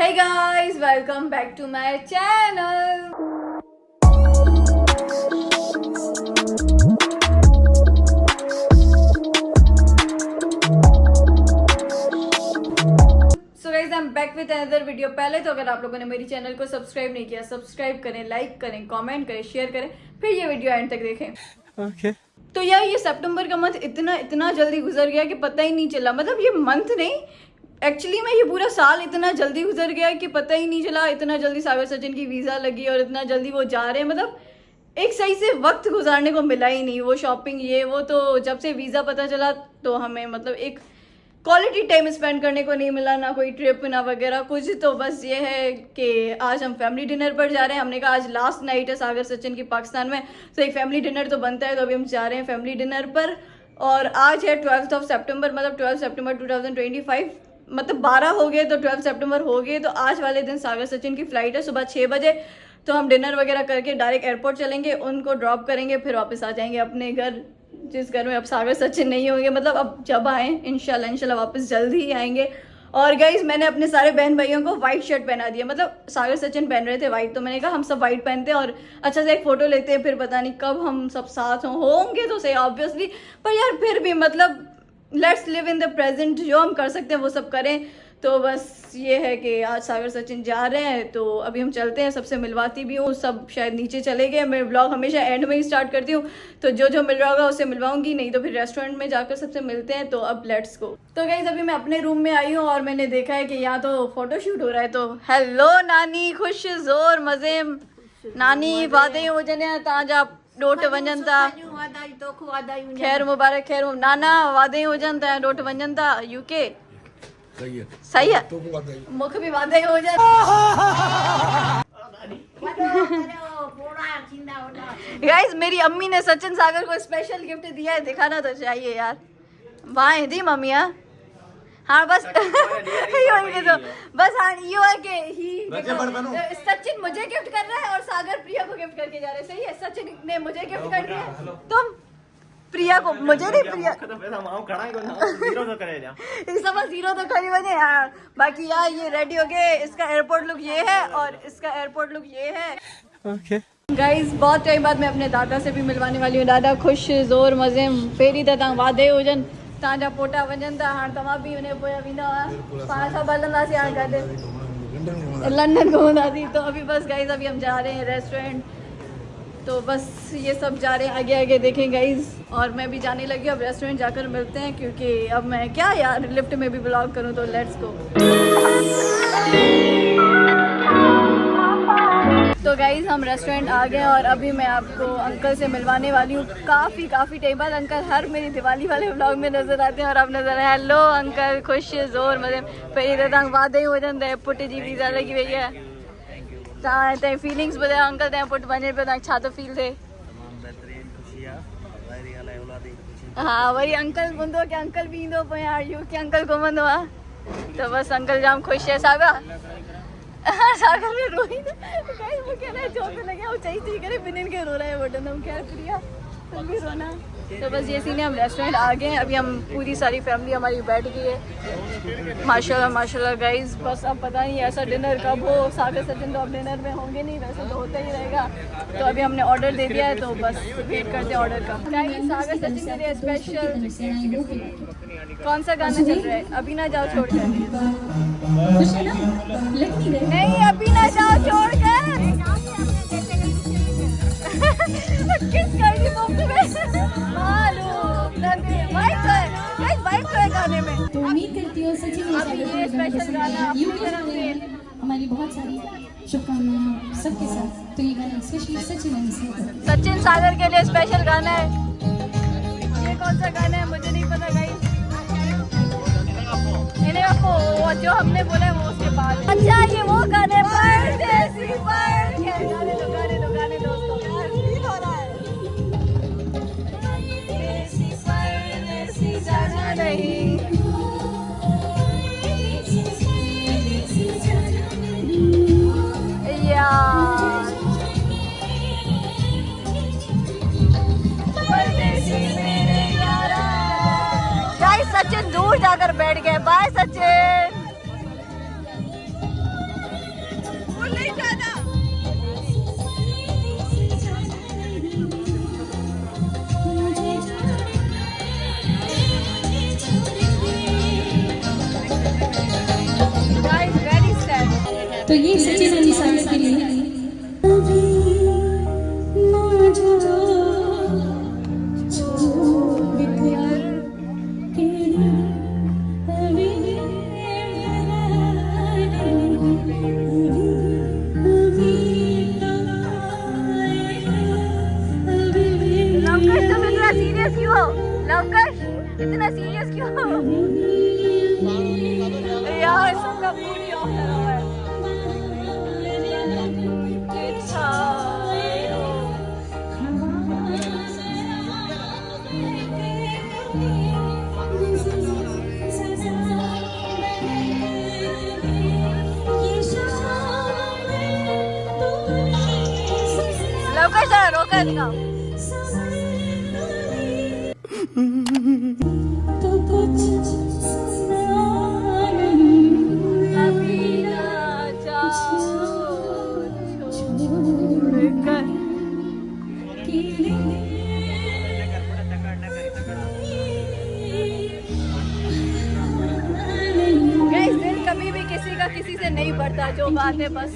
Hey guys, welcome back to my channel. So guys, I'm back with another video. पहले तो अगर आप लोगों ने मेरी चैनल को सब्सक्राइब नहीं किया, सब्सक्राइब करें, लाइक करें, कमेंट करें, शेयर करें, फिर ये वीडियो एंड तक देखें. Okay. तो यार ये सितंबर का मंथ इतना जल्दी गुजर गया कि पता ही नहीं चला. मतलब ये मंथ नहीं, एक्चुअली में ये पूरा साल इतना जल्दी गुजर गया कि पता ही नहीं चला. इतना जल्दी सागर सचिन की वीज़ा लगी और इतना जल्दी वो जा रहे हैं. मतलब एक सही से वक्त गुजारने को मिला ही नहीं. वो शॉपिंग ये वो, तो जब से वीज़ा पता चला तो हमें मतलब एक क्वालिटी टाइम स्पेंड करने को नहीं मिला. ना कोई ट्रिप ना वगैरह कुछ. तो बस ये है कि आज हम फैमिली डिनर पर जा रहे हैं. हमने कहा आज लास्ट नाइट है सागर सचिन की पाकिस्तान में, तो एक फैमिली डिनर तो बनता है. तो अभी हम जा रहे हैं फैमिली डिनर पर. और आज है 12 सितंबर, मतलब 12 सितंबर 2025. मतलब 12 हो गए तो 12 सितंबर हो गए. तो आज वाले दिन सागर सचिन की फ़्लाइट है सुबह 6 बजे. तो हम डिनर वगैरह करके डायरेक्ट एयरपोर्ट चलेंगे, उनको ड्रॉप करेंगे, फिर वापस आ जाएंगे अपने घर, जिस घर में अब सागर सचिन नहीं होंगे. मतलब अब जब आएँ इंशाल्लाह वापस जल्दी ही आएंगे. और गाइज मैंने अपने सारे बहन भाइयों को वाइट शर्ट पहना दिया. मतलब सागर सचिन पहन रहे थे वाइट, तो मैंने कहा हम सब वाइट पहनते हैं और अच्छा से एक फ़ोटो लेते हैं. फिर पता नहीं कब हम सब साथ होंगे तो सही ऑब्वियसली, पर यार फिर भी मतलब let's live in the present. जो हम कर सकते हैं वो सब करें. तो बस ये है कि आज सागर सचिन जा रहे हैं, तो अभी हम चलते हैं. सबसे मिलवाती भी हूँ, सब शायद नीचे चले गए. मैं ब्लॉग हमेशा एंड में ही स्टार्ट करती हूँ, तो जो मिल रहा होगा उससे मिलवाऊंगी, नहीं तो फिर रेस्टोरेंट में जाकर सबसे मिलते हैं. तो अब लेट्स गो. तो गाइस अभी मैं अपने रूम में आई हूँ और मैंने देखा है कि यहाँ तो फोटोशूट हो रहा है. तो हेलो नानी, खुश जोर मजे नानी वादे हो जने ताजा डोट वंजन था. खैर मुबारक, खैर नाना वादे हो जन था, डोट वंजन था यूके. सही है, मुख भी वादे हो जाए. गाइस मेरी अम्मी ने सचिन सागर को स्पेशल गिफ्ट दिया है, दिखाना तो चाहिए यार. वाह दी मम्मी. हाँ बस तो बस हाँ यो है कि ही सचिन मुझे गिफ्ट कर रहा है और सागर प्रिया को गिफ्ट करके जा रहे हैं. सही है, सचिन ने मुझे गिफ्ट कर दिया, तुम प्रिया को, मुझे नहीं प्रिया इस समय जीरो तो करी बने यार. बाकी यार ये रेडी हो गए. इसका एयरपोर्ट लुक ये है और इसका एयरपोर्ट लुक ये है. Okay. गाइस बहुत टाइम बाद मैं अपने दादा से भी मिलवाने वाली हूँ. दादा खुश जोर मजे पेरी तव्हां वादे हुजन, तव्हांजा पोटा वञनि था. हाणे तव्हां बि उन पोयां वेंदा हुआ, पाण सां हलंदासीं हाणे गॾु लंडन घुमंदासीं. तो अभी बस गाइस अभी हम जा रहे हैं रेस्टोरेंट. तो बस ये सब जा रहे हैं, आगे आगे देखें गाइज. और मैं भी जाने लगी. अब रेस्टोरेंट जाकर मिलते हैं, क्योंकि अब मैं क्या यार लिफ्ट में भी ब्लॉग करूं. तो लेट्स गो. तो गाइज हम रेस्टोरेंट आ गए और अभी मैं आपको अंकल से मिलवाने वाली हूँ. काफ़ी टाइम बाद अंकल हर मेरी दिवाली वाले व्लॉग में नज़र आते हैं और अब नज़र आए. हेलो अंकल, खुश ज़ोर मज़े पहिरीं त तव्हां वादे हो वञनि पुट जी वीज़ा लगी वई है. तव्हां फीलिंग्स ॿुधायो अंकल, तव्हां पुट वञे पियो, तव्हांखे छा थो फील थिए? हा वरी अंकल हूंदो की अंकल बि ईंदो पोइ यार यूके अंकल घुमंदो आहे. तो बस अंकल जाम ख़ुशि आहे. सागर में रोई मूंखे न चो थो लॻे, चई करे ॿिन्हिनि खे रोराए वठंदमि. खैर प्रिया तुम भी रोना. तो बस ये सीन है, हम रेस्टोरेंट आ गए हैं. अभी हम पूरी सारी फैमिली हमारी बैठ गई है. माशाल्लाह गाइज. बस अब पता नहीं ऐसा डिनर कब हो. सागर सचिन तो अब डिनर में होंगे नहीं, वैसे तो होता ही रहेगा. तो अभी हमने ऑर्डर दे दिया है, तो बस वेट करते हैं ऑर्डर का. सागर सचिन के लिए स्पेशल कौन सा गाना चल रहा है? अभी ना जाओ छोड़ कर. नहीं अभी ना जाओ छोड़ कर. किस गाड़ी वाइट है गाने में. तो उम्मीद करती हूँ सचिन ये स्पेशल गाना हमारी बहुत सारी शुभकामनाएं सबके साथ. तो ये गाना स्पेशली सचिन सागर के लिए स्पेशल गाना है. ये कौन सा गाना है मुझे नहीं पता गाइस. इन्हें आपको जो हमने बोला है वो उसके बाद. अच्छा ये वो गाने गाने दोस्तों यार फील हो रहा है. जाना नहीं यार. गाइस सचिन दूर जाकर बैठ गए. बाय सचिन. तो ये सचिन अली सागर के लिए सीरियस क्यों हो लवकश, इतना सीरियस क्यों हो यार? सबका मूड ही ऑफ लगा हुआ है। लवकश जरा रोका दिखाओ। तो कुछ अभी ना जाओ छोड़कर। गाइस दिल कभी भी किसी का किसी से नहीं बढ़ता, जो बात है बस।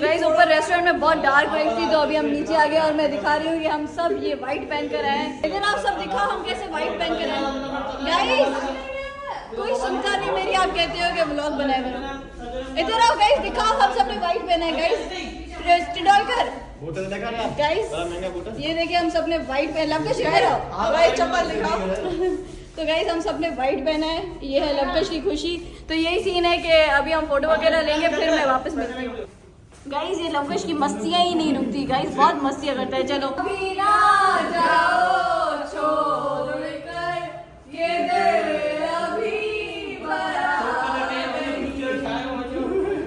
गाइस ऊपर रेस्टोरेंट में बहुत डार्क लाइट थी, तो अभी हम नीचे आ गए और मैं दिखा रही हूँ कि हम सब ये व्हाइट पहन कर आए हैं। इधर आप सब दिखाओ हम कैसे व्हाइट पहन कर आए। गाइस कोई सुनता नहीं मेरी, आप कहते हो कि व्लॉग बनाए बना। इधर आओ गाइस, दिखाओ हम सब ने व्हाइट पहना है। गाइस गाइस ये देखिए हम सब ने व्हाइट पहना। आपका शिकायत हो व्हाइट चप्पल दिखाओ। तो गाइस हम सब ने व्हाइट पहना है, ये है लवकश की खुशी। तो यही सीन है कि अभी हम फोटो वगैरह लेंगे, फिर मैं वापस मिलती हूँ। गाइस ये लवकश की मस्तियाँ ही नहीं रुकती, गाइस बहुत मस्तियाँ करता है। चलो अभी ना जाओ छोड़कर ये दिल अभी भरा।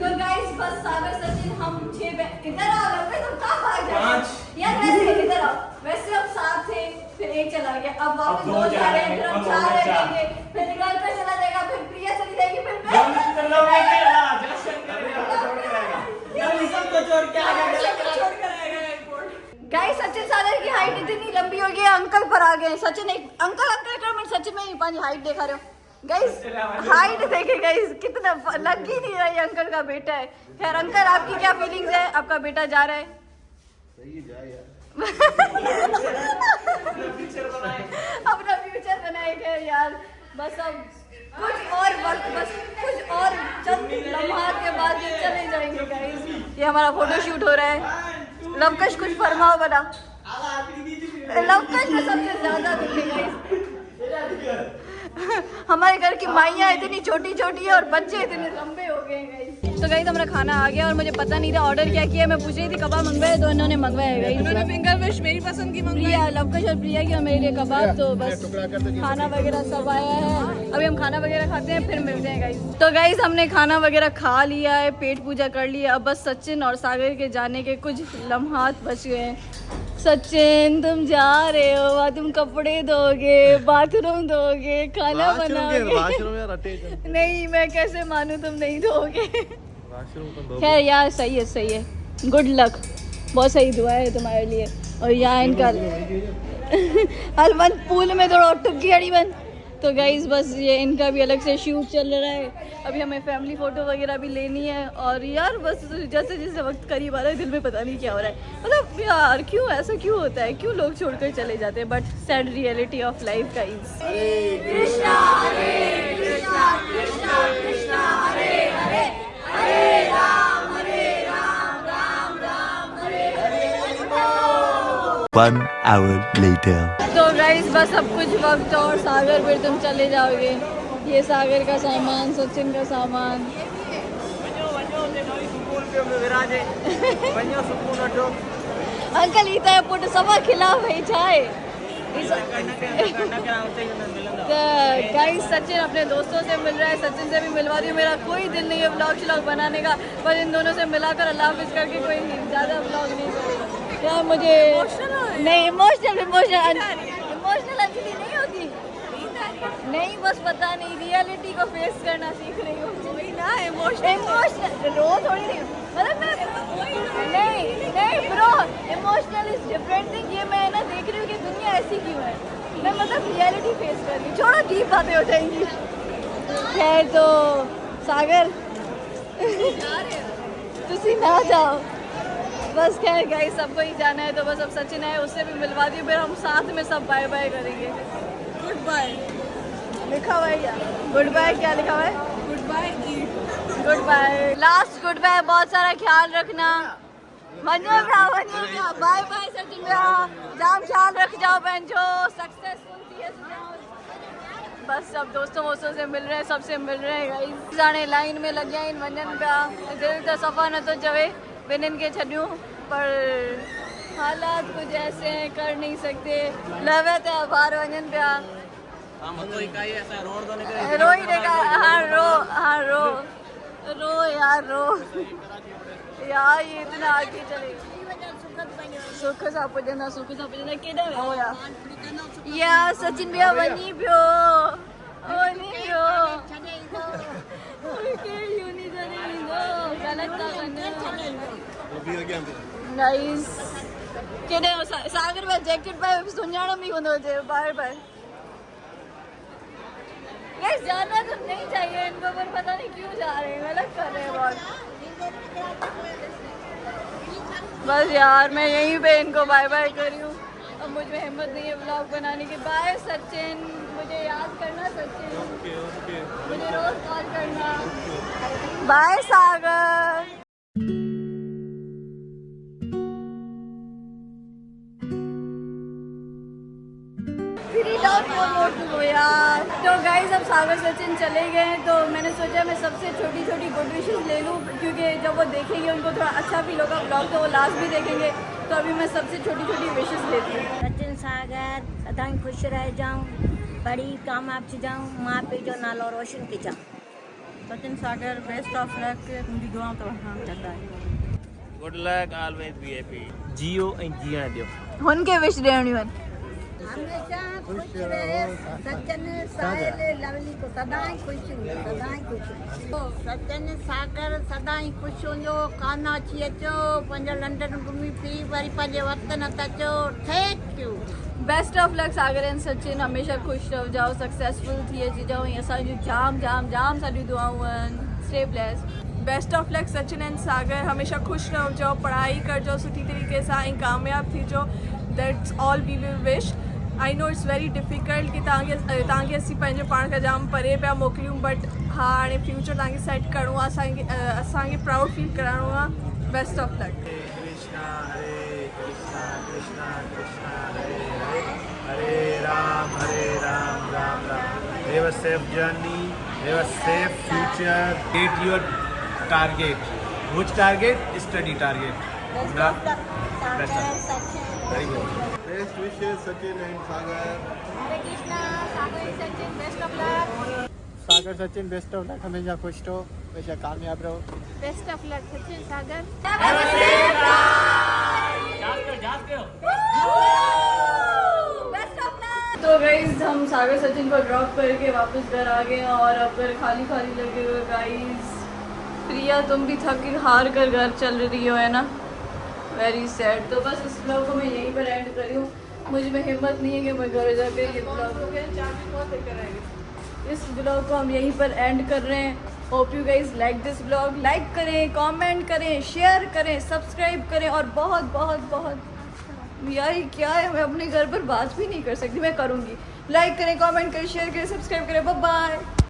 तो गाइस बस सागर सचिन हम 6 इधर आओ लवकश, तुम कहाँ भाग जाओ यार? वैसे इधर आओ, वैसे हम 7 थे, फिर 1 चला गया, अब वापस 2 जा रहे हैं, फिर हम 4 रहेंगे, फिर निकाल कर चला जाएगा, फिर प्रिया चली जाएगी, फिर मैं गाइस सचिन सागर की हाइट इतनी लंबी हो गई है, अंकल पर आ गए। सचिन एक अंकल अंकल कर, मैं सचिन में ही पानी हाइट देखा रहे हो गाइस। हाइट देखे गाइस, कितना लग ही नहीं रहा है, अंकल का बेटा है। खैर अंकल आपकी क्या फीलिंग्स है? आपका बेटा जा रहा है, अपना फ्यूचर बनाएगा यार। बस अब कुछ और वक्त, बस कुछ और चंद लम्हात के बाद ये चले जाएंगे गाइस। ये हमारा फोटो शूट हो रहा है। लवकश कुछ फरमाओ बना। लवकश में सबसे ज्यादा दिखेगा हमारे घर की माइयाँ इतनी छोटी छोटी है और बच्चे इतने लंबे हो गए गाइस। तो गाइस हमारा खाना आ गया और मुझे पता नहीं था ऑर्डर क्या किया। मैं पूछ रही थी कबाब मंगवाए, तो इन्होंने मंगवाया गाइस। इन्होंने फिंगर फिश मेरी पसंद की मंगवाई, लवकश और प्रिया की और मेरे लिए कबाब। तो बस खाना वगैरह सब आया है, अभी हम खाना वगैरह खाते हैं, फिर मिलते हैं गाइस। तो गाइस हमने खाना वगैरह खा लिया है, पेट पूजा कर लिया। अब बस सचिन और सागर के जाने के कुछ लम्हात बच गए हैं। सचिन तुम जा रहे हो, तुम कपड़े धोगे, बाथरूम धोगे, खाना बनाओगे। नहीं मैं कैसे मानूं तुम नहीं धोगे। खैर यार सही है, गुड लक, बहुत सही दुआ है तुम्हारे लिए। और यहाँ इनका हलवन पूल में थोड़ा टुक्की अड़ी बन। तो गाइस बस ये इनका भी अलग से शूट चल रहा है। अभी हमें फैमिली फ़ोटो वगैरह भी लेनी है। और यार बस जैसे जैसे वक्त करीब आ रहा है, दिल में पता नहीं क्या हो रहा है। मतलब यार क्यों ऐसा क्यों होता है, क्यों लोग छोड़कर चले जाते हैं। But sad reality of life guys. Hare Krishna Krishna Krishna Hare Hare, Hare Ram Ram Ram Hare Hare. 1 hour later. तो गाइस बस अब कुछ वक्त और सागर फिर तुम चले जाओगे। ये सागर का सामान, सचिन का सामान। अंकल ईता पुट सवा खिला भाई चाय। गाइस सचिन अपने दोस्तों से मिल रहा है, सचिन से भी मिलवा रही हूँ। मेरा कोई दिल नहीं है व्लॉग श्लॉग बनाने का, पर इन दोनों से मिलाकर अल्लाह हाफिज़ करके कोई ज़्यादा व्लॉग नहीं करेगा। क्या मुझे नहीं इमोशनल अंजलि नहीं होती, नहीं बस पता नहीं, रियलिटी को फेस करना सीख रही हूँ। इमोशनल रो थोड़ी नहीं, मतलब नहीं bro, emotional is different thing. ये मैं ना देख रही हूँ कि दुनिया ऐसी क्यों है, मैं मतलब रियलिटी फेस कर रही हूँ। छोड़ो डीप बातें हो जाएंगी। खैर तो सागर ऐसे ना जाओ। बस खैर गाइस सबको ही जाना है तो बस अब सचिन है उससे भी मिलवा दिए, फिर हम साथ में सब बाय बाय करेंगे। गुड बाय लिखा हुआ है क्या? गुड बाय क्या लिखा हुआ है? Goodbye goodbye last goodbye. बहुत सारा ख्याल रखना। मनियो भ्रा बाय बाय सचिन भ्रा। जाम ख्याल रख जाओ बहन जो सक्सेसफुल थी जाओ। बस सब दोस्तों वोस्तों से मिल रहे हैं, सबसे मिल रहे हैं गाइस। जाने लाइन में लग गया इन वंजन पिया दिल तो सफ़ा न तो चवे बिन के छॾियूं पर हालात कुछ ऐसे हैं कर नहीं सकते। लवे ते बाहर वंजन पिया रो ही देगा। हाँ रो यार रो यार ये इतना आगे चले सुख सा पुजंदा केॾे वियो या सचिन भैया वञी पियो वञी पियो गाइस केॾे सागर में जैकेट पाए सुञाणो बि हूंदो हुजे बार बार। गाइस जाना तो नहीं चाहिए इनको पर पता नहीं क्यों जा रहे हैं, गलत कर रहे हैं बहुत। बस यार मैं यहीं पे इनको बाय बाय कर रही हूँ। अब मुझ में हिम्मत नहीं है ब्लॉग बनाने की। बाय सचिन, मुझे याद करना सचिन, मुझे रोज कॉल करना। बाय सागर। यार तो गाइस अब सागर सचिन चले गए हैं तो मैंने सोचा मैं सबसे छोटी छोटी गुड विशेस ले लूँ क्योंकि जब वो देखेंगे उनको थोड़ा अच्छा फील होगा ब्लॉग तो वो लास्ट भी देखेंगे। तो अभी मैं सबसे छोटी छोटी विशेस लेती हूँ। सचिन सागर सदा खुश रह जाऊँ, बड़ी कामयाब थी जाऊँ, माँ पे जो नालो रोशन की जाऊँ। Sachin Sagar best of luck मुंहिंजी दुआऊं तो हाँ चंदा है। Good luck always be happy जियो ऐं जीअण ॾियो। हुनखे विश ॾियणियूं आहिनि। हमेशा खुश रहे सचिन साहिल लवली को सदा ही खुश सचिन सागर सदा ही खुश हुजो। काना अची अचो पंहिंजो लंडन घुमी फिरी वरी पंहिंजे वक़्तु न त अचो। Thank you. Best of luck Sagar and Sachin, हमेशा खुश रहो जाओ सक्सेसफुल थी अची जाओ। ऐं असांजूं जाम जाम जाम सारियूं दुआऊं आहिनि। Stay blessed. Best of luck Sachin and Sagar, हमेशा खुश रहो, पढ़ाई करजो सुठी तरीके सां ऐं कामयाब थीजो। That's all we will wish. I know it's very difficult कि तव्हांखे असीं पंहिंजे पाण खां जाम परे पिया मोकिलियूं बट हा हाणे फ्यूचर तव्हांखे सेट करिणो आहे, असांखे प्राउड फील कराइणो आहे। Best of luck. Krishna Krishna Krishna Hare Hare Hare Ram Ram Ram. Have a safe journey, have a safe future. Get your target. Which target? Study target. Best of luck Sagar Sachin. Very good. Best wishes Sachin and Sagar. Hare Krishna Sagar Sachin best of luck. Sagar Sachin best of luck, हमेशा खुश रहो, हमेशा कामयाब रहो। Best of luck Sachin सागर। तो guys हम सागर सचिन को drop करके वापस घर आ गए और अब घर खाली खाली लगे हुए। गाइज प्रिया तुम भी थक हार कर घर चल रही हो है ना, वेरी सैड। तो बस इस ब्लॉग को मैं यहीं पर एंड कर रही हूँ। मुझ में हिम्मत नहीं है कि मैं घर जाकर ये ब्लॉग को इस ब्लॉग को हम यहीं पर एंड कर रहे हैं। Hope you guys like this blog. Like करें, कमेंट करें, शेयर करें, सब्सक्राइब करें और बहुत बहुत बहुत यार ये क्या है, मैं अपने घर पर बात भी नहीं कर सकती, मैं करूँगी। लाइक करें, कमेंट करें, शेयर करें, सब्सक्राइब करें। Bye bye.